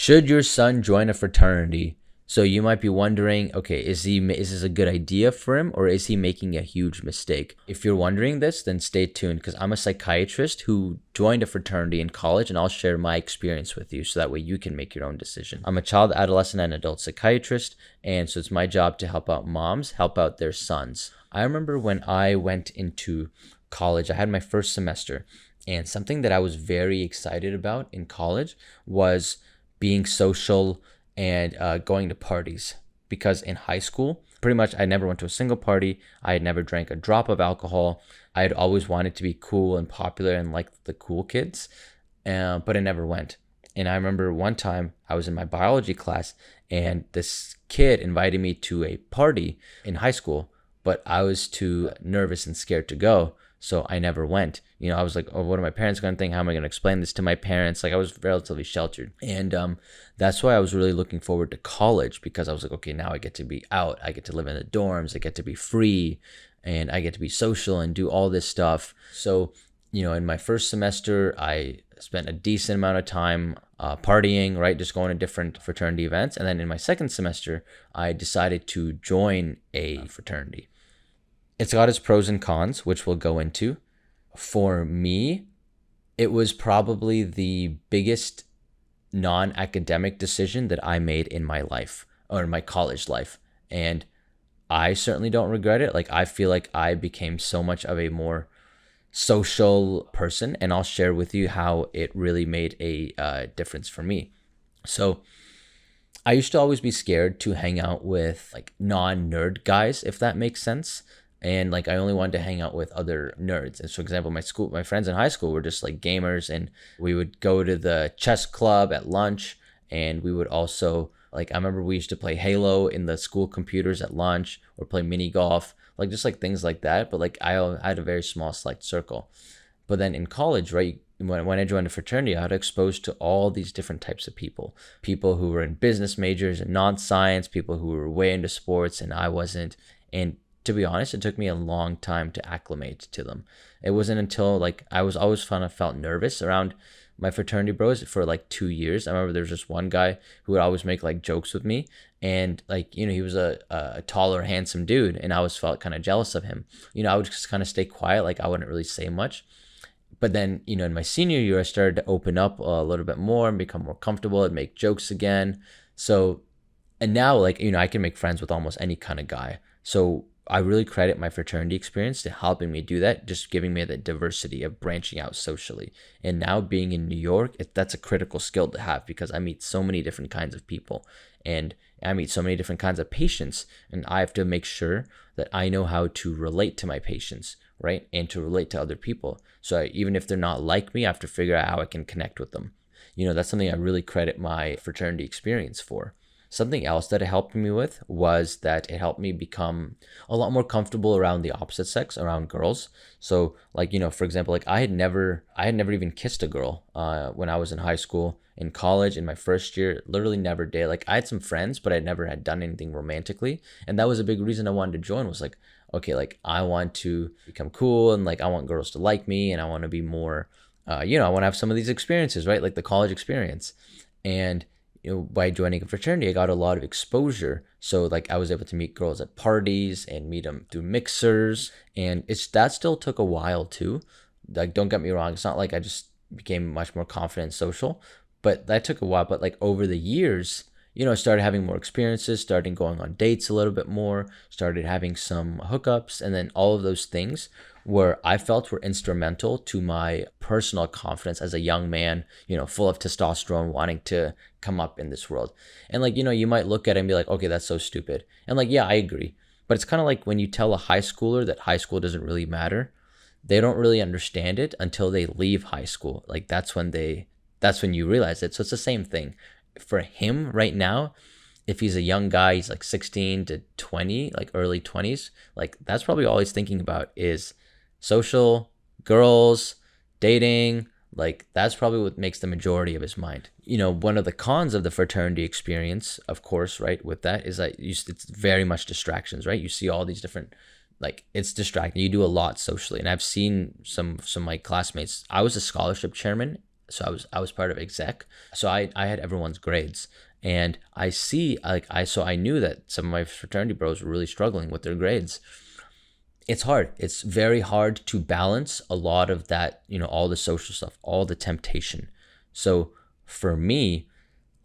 Should your son join a fraternity? So you might be wondering, okay, is this a good idea for him, or is he making a huge mistake? If you're wondering this, then stay tuned, because I'm a psychiatrist who joined a fraternity in college, and I'll share my experience with you so that way you can make your own decision. I'm a child, adolescent, and adult psychiatrist, and so it's my job to help out moms, help out their sons. I remember when I went into college, I had my first semester, and something that I was very excited about in college was being social and going to parties, because in high school, pretty much I never went to a single party. I had never drank a drop of alcohol. I had always wanted to be cool and popular and like the cool kids, but I never went. And I remember one time I was in my biology class, and this kid invited me to a party in high school, but I was too nervous and scared to go. So I never went. I was like, oh, what are my parents going to think? How am I going to explain this to my parents? Like, I was relatively sheltered. And that's why I was really looking forward to college, because I was like, okay, now I get to be out. I get to live in the dorms. I get to be free, and I get to be social and do all this stuff. So, in my first semester, I spent a decent amount of time partying, right? Just going to different fraternity events. And then in my second semester, I decided to join a fraternity. It's got its pros and cons, which we'll go into. For me, it was probably the biggest non-academic decision that I made in my life, or in my college life. And I certainly don't regret it. Like, I feel like I became so much of a more social person, and I'll share with you how it really made a difference for me. So I used to always be scared to hang out with like non-nerd guys, if that makes sense. And like, I only wanted to hang out with other nerds. And so, for example, my friends in high school were just like gamers, and we would go to the chess club at lunch, and we would also, like, I remember we used to play Halo in the school computers at lunch, or play mini golf, like just like things like that. But like, I had a very small select circle. But then in college, right, when I joined a fraternity, I got exposed to all these different types of people who were in business majors and non-science, people who were way into sports and I wasn't. And to be honest, it took me a long time to acclimate to them. It wasn't until like I was always felt nervous around my fraternity bros for like 2 years. I remember there was just one guy who would always make like jokes with me, and like, he was a taller, handsome dude, and I always felt kind of jealous of him. I would just kind of stay quiet, like I wouldn't really say much. But then, in my senior year, I started to open up a little bit more and become more comfortable and make jokes again. So, and now like, I can make friends with almost any kind of guy. So I really credit my fraternity experience to helping me do that, just giving me the diversity of branching out socially. And now being in New York, that's a critical skill to have, because I meet so many different kinds of people, and I meet so many different kinds of patients, and I have to make sure that I know how to relate to my patients, right? And to relate to other people. So even if they're not like me, I have to figure out how I can connect with them. That's something I really credit my fraternity experience for. Something else that it helped me with was that it helped me become a lot more comfortable around the opposite sex, around girls. So like, for example, like I had never even kissed a girl when I was in high school. In college, in my first year, literally never did. Like, I had some friends, but I never had done anything romantically. And that was a big reason I wanted to join, was like, okay, like I want to become cool, and like I want girls to like me, and I want to be more, I want to have some of these experiences, right? Like the college experience. And by joining a fraternity, I got a lot of exposure. So like I was able to meet girls at parties and meet them through mixers. And that still took a while too. Like, don't get me wrong. It's not like I just became much more confident and social, but that took a while. But like over the years, I started having more experiences, started going on dates a little bit more, started having some hookups, and then all of those things where I felt were instrumental to my personal confidence as a young man, full of testosterone, wanting to come up in this world. And like, you might look at it and be like, okay, that's so stupid. And like, yeah, I agree. But it's kind of like when you tell a high schooler that high school doesn't really matter, they don't really understand it until they leave high school. Like that's when you realize it. So it's the same thing. For him right now, if he's a young guy, he's like 16 to 20, like early 20s, like that's probably all he's thinking about is social, girls, dating. Like that's probably what makes the majority of his mind. One of the cons of the fraternity experience, of course, right, with that is that it's very much distractions, right? You see all these different, like, it's distracting. You do a lot socially. And I've seen some of my classmates. I was a scholarship chairman So I was part of exec. So I had everyone's grades. And I knew that some of my fraternity bros were really struggling with their grades. It's hard. It's very hard to balance a lot of that, all the social stuff, all the temptation. So for me,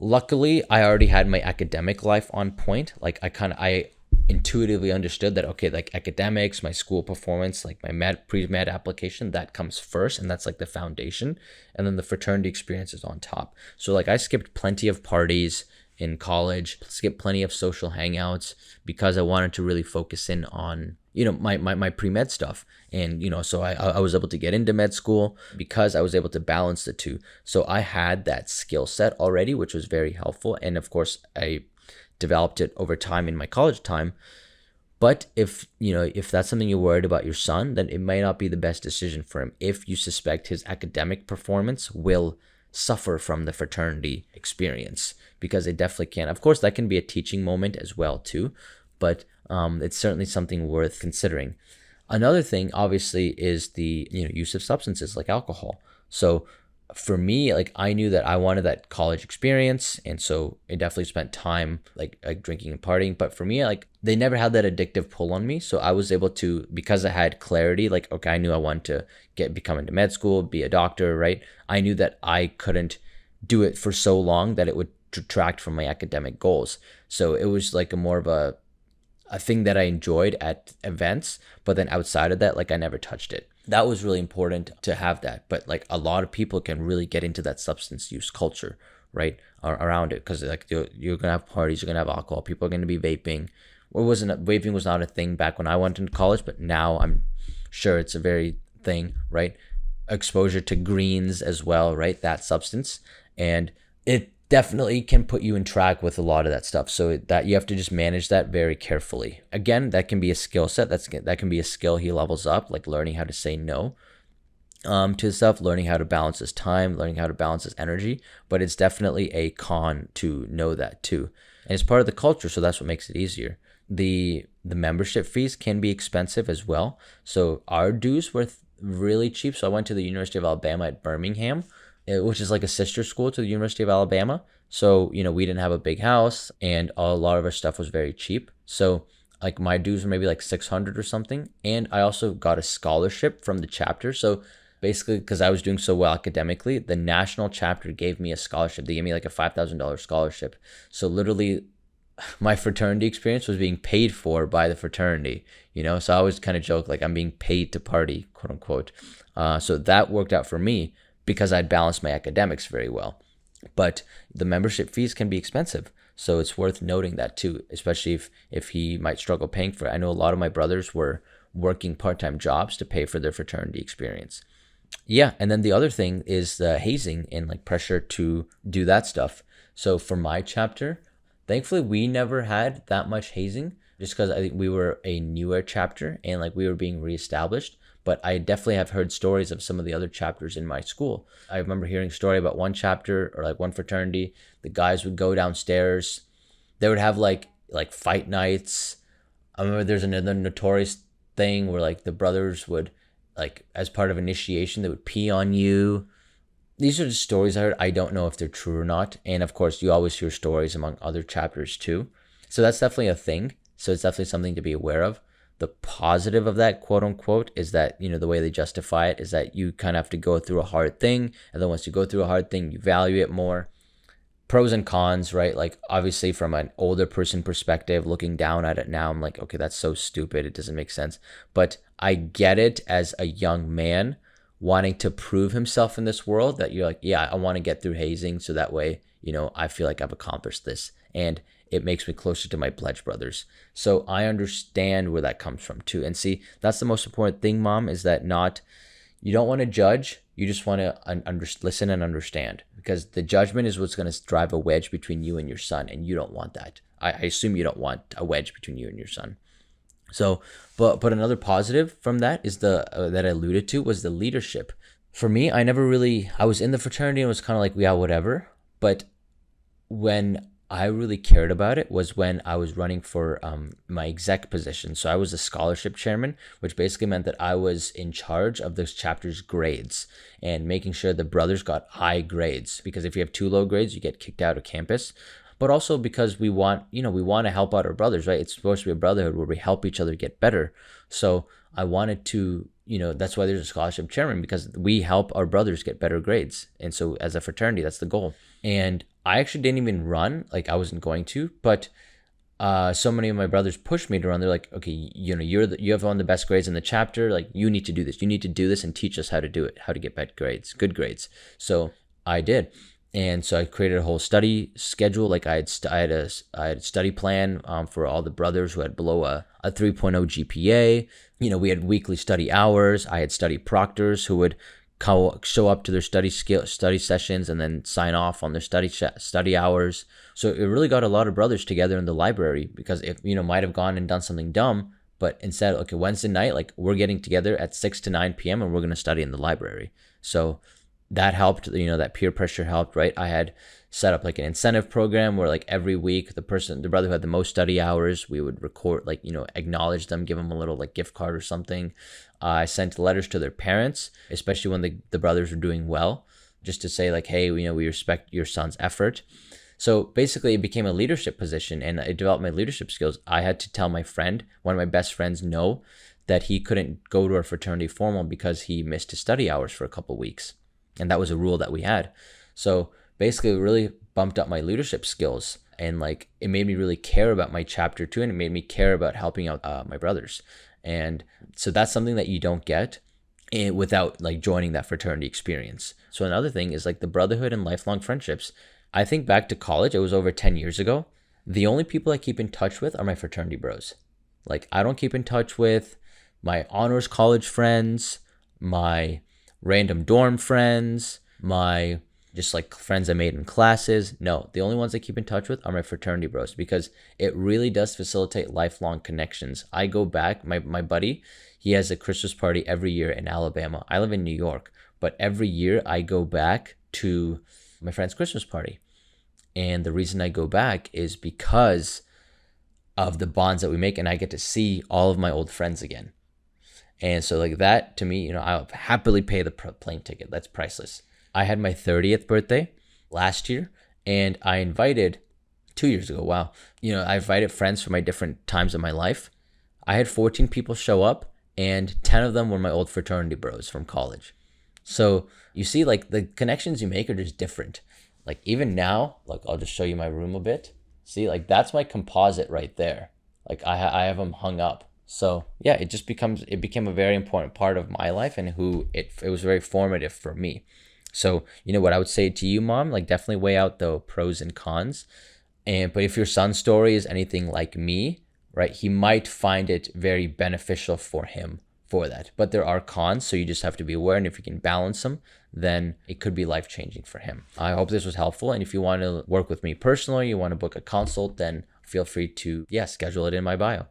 luckily, I already had my academic life on point. Like I intuitively understood that, okay, like academics, my school performance, like my pre-med application, that comes first, and that's like the foundation. And then the fraternity experience is on top. So like I skipped plenty of parties in college, skipped plenty of social hangouts because I wanted to really focus in on, my pre-med stuff. And, so I was able to get into med school because I was able to balance the two. So I had that skill set already, which was very helpful. And of course, I developed it over time in my college time. But if that's something you're worried about your son, then it may not be the best decision for him if you suspect his academic performance will suffer from the fraternity experience, because it definitely can. Of course, that can be a teaching moment as well too, but it's certainly something worth considering. Another thing, obviously, is the use of substances like alcohol. So for me, like I knew that I wanted that college experience, and so it definitely spent time like drinking and partying. But for me, like they never had that addictive pull on me, so I was able to, because I had clarity, like okay, I knew I wanted to become into med school, be a doctor, right? I knew that I couldn't do it for so long that it would detract from my academic goals. So it was like a more of a thing that I enjoyed at events, but then outside of that, like I never touched it. That was really important to have that. But like a lot of people can really get into that substance use culture, right, around it, because like you're gonna have parties, you're gonna have alcohol, people are gonna be vaping. Vaping was not a thing back when I went into college, but now I'm sure it's a very thing, right? Exposure to greens as well, right? That substance, and it definitely can put you in track with a lot of that stuff. So that you have to just manage that very carefully. Again, that can be a skill set. That can be a skill he levels up, like learning how to say no to stuff, learning how to balance his time, learning how to balance his energy. But it's definitely a con to know that too. And it's part of the culture, so that's what makes it easier. The membership fees can be expensive as well. So our dues were really cheap. So I went to the University of Alabama at Birmingham, which is like a sister school to the University of Alabama. So, we didn't have a big house, and a lot of our stuff was very cheap. So like my dues were maybe like 600 or something. And I also got a scholarship from the chapter. So basically, because I was doing so well academically, the national chapter gave me a scholarship. They gave me like a $5,000 scholarship. So literally my fraternity experience was being paid for by the fraternity, So I always kind of joke like I'm being paid to party, quote unquote. So that worked out for me because I'd balanced my academics very well. But the membership fees can be expensive. So it's worth noting that too, especially if he might struggle paying for it. I know a lot of my brothers were working part-time jobs to pay for their fraternity experience. Yeah, and then the other thing is the hazing and like pressure to do that stuff. So for my chapter, thankfully we never had that much hazing, just because I think we were a newer chapter and like we were being reestablished. But I definitely have heard stories of some of the other chapters in my school. I remember hearing a story about one chapter or like one fraternity. The guys would go downstairs. They would have like fight nights. I remember there's another notorious thing where like the brothers would, like as part of initiation, they would pee on you. These are just stories I heard. I don't know if they're true or not. And of course, you always hear stories among other chapters too. So that's definitely a thing. So it's definitely something to be aware of. The positive of that, quote unquote, is that, the way they justify it is that you kind of have to go through a hard thing. And then once you go through a hard thing, you value it more. Pros and cons, right? Like obviously from an older person perspective, looking down at it now, I'm like, okay, that's so stupid. It doesn't make sense. But I get it as a young man wanting to prove himself in this world, that you're like, yeah, I want to get through hazing. So that way, I feel like I've accomplished this. And it makes me closer to my pledge brothers. So I understand where that comes from too. And see, that's the most important thing, Mom, is that you don't want to judge. You just want to listen and understand, because the judgment is what's going to drive a wedge between you and your son. And you don't want that. I assume you don't want a wedge between you and your son. So, but another positive from that is that I alluded to was the leadership. For me, I was in the fraternity and was kind of like, yeah, whatever. But when I really cared about it was when I was running for my exec position. So I was a scholarship chairman, which basically meant that I was in charge of those chapters' grades and making sure the brothers got high grades. Because if you have too low grades, you get kicked out of campus. But also because we want to help out our brothers, right? It's supposed to be a brotherhood where we help each other get better. So I wanted to, that's why there's a scholarship chairman, because we help our brothers get better grades. And so as a fraternity, that's the goal. And I actually didn't even run, like I wasn't going to, but so many of my brothers pushed me to run. They're like, okay, you have one of the best grades in the chapter. Like, you need to do this. You need to do this and teach us how to do it, how to get better grades, good grades. So I did. And so I created a whole study schedule. Like I had a study plan for all the brothers who had below a 3.0 GPA. We had weekly study hours. I had study proctors who would show up to their study sessions and then sign off on their study hours. So it really got a lot of brothers together in the library, because if might have gone and done something dumb, but instead, okay, Wednesday night, like we're getting together at 6 to 9 p.m. and we're going to study in the library. So that helped, that peer pressure helped, right? I had set up like an incentive program where like every week the brother who had the most study hours, we would record, like, acknowledge them, give them a little like gift card or something. I sent letters to their parents, especially when the brothers were doing well, just to say like, hey, we respect your son's effort. So basically it became a leadership position and I developed my leadership skills. I had to tell my friend, one of my best friends, no, that he couldn't go to our fraternity formal because he missed his study hours for a couple weeks. And that was a rule that we had. So basically it really bumped up my leadership skills, and like it made me really care about my chapter too, and it made me care about helping out my brothers. And so that's something that you don't get without like joining that fraternity experience. So another thing is like the brotherhood and lifelong friendships. I think back to college, it was over 10 years ago. The only people I keep in touch with are my fraternity bros. Like I don't keep in touch with my honors college friends, my random dorm friends, my just like friends I made in classes. No, the only ones I keep in touch with are my fraternity bros, because it really does facilitate lifelong connections. I go back, my buddy, he has a Christmas party every year in Alabama. I live in New York, but every year I go back to my friend's Christmas party. And the reason I go back is because of the bonds that we make, and I get to see all of my old friends again. And so like that, to me, I'll happily pay the plane ticket. That's priceless. I had my 30th birthday last year, and I invited 2 years ago. Wow. I invited friends from my different times of my life. I had 14 people show up, and 10 of them were my old fraternity bros from college. So you see, like the connections you make are just different. Like even now, like I'll just show you my room a bit. See, like that's my composite right there. Like I have them hung up. So yeah, it became a very important part of my life, and it was very formative for me. So what I would say to you, Mom, like definitely weigh out the pros and cons. But if your son's story is anything like me, right, he might find it very beneficial for him for that. But there are cons, so you just have to be aware, and if you can balance them, then it could be life-changing for him. I hope this was helpful, and if you want to work with me personally, you want to book a consult, then feel free to schedule it in my bio.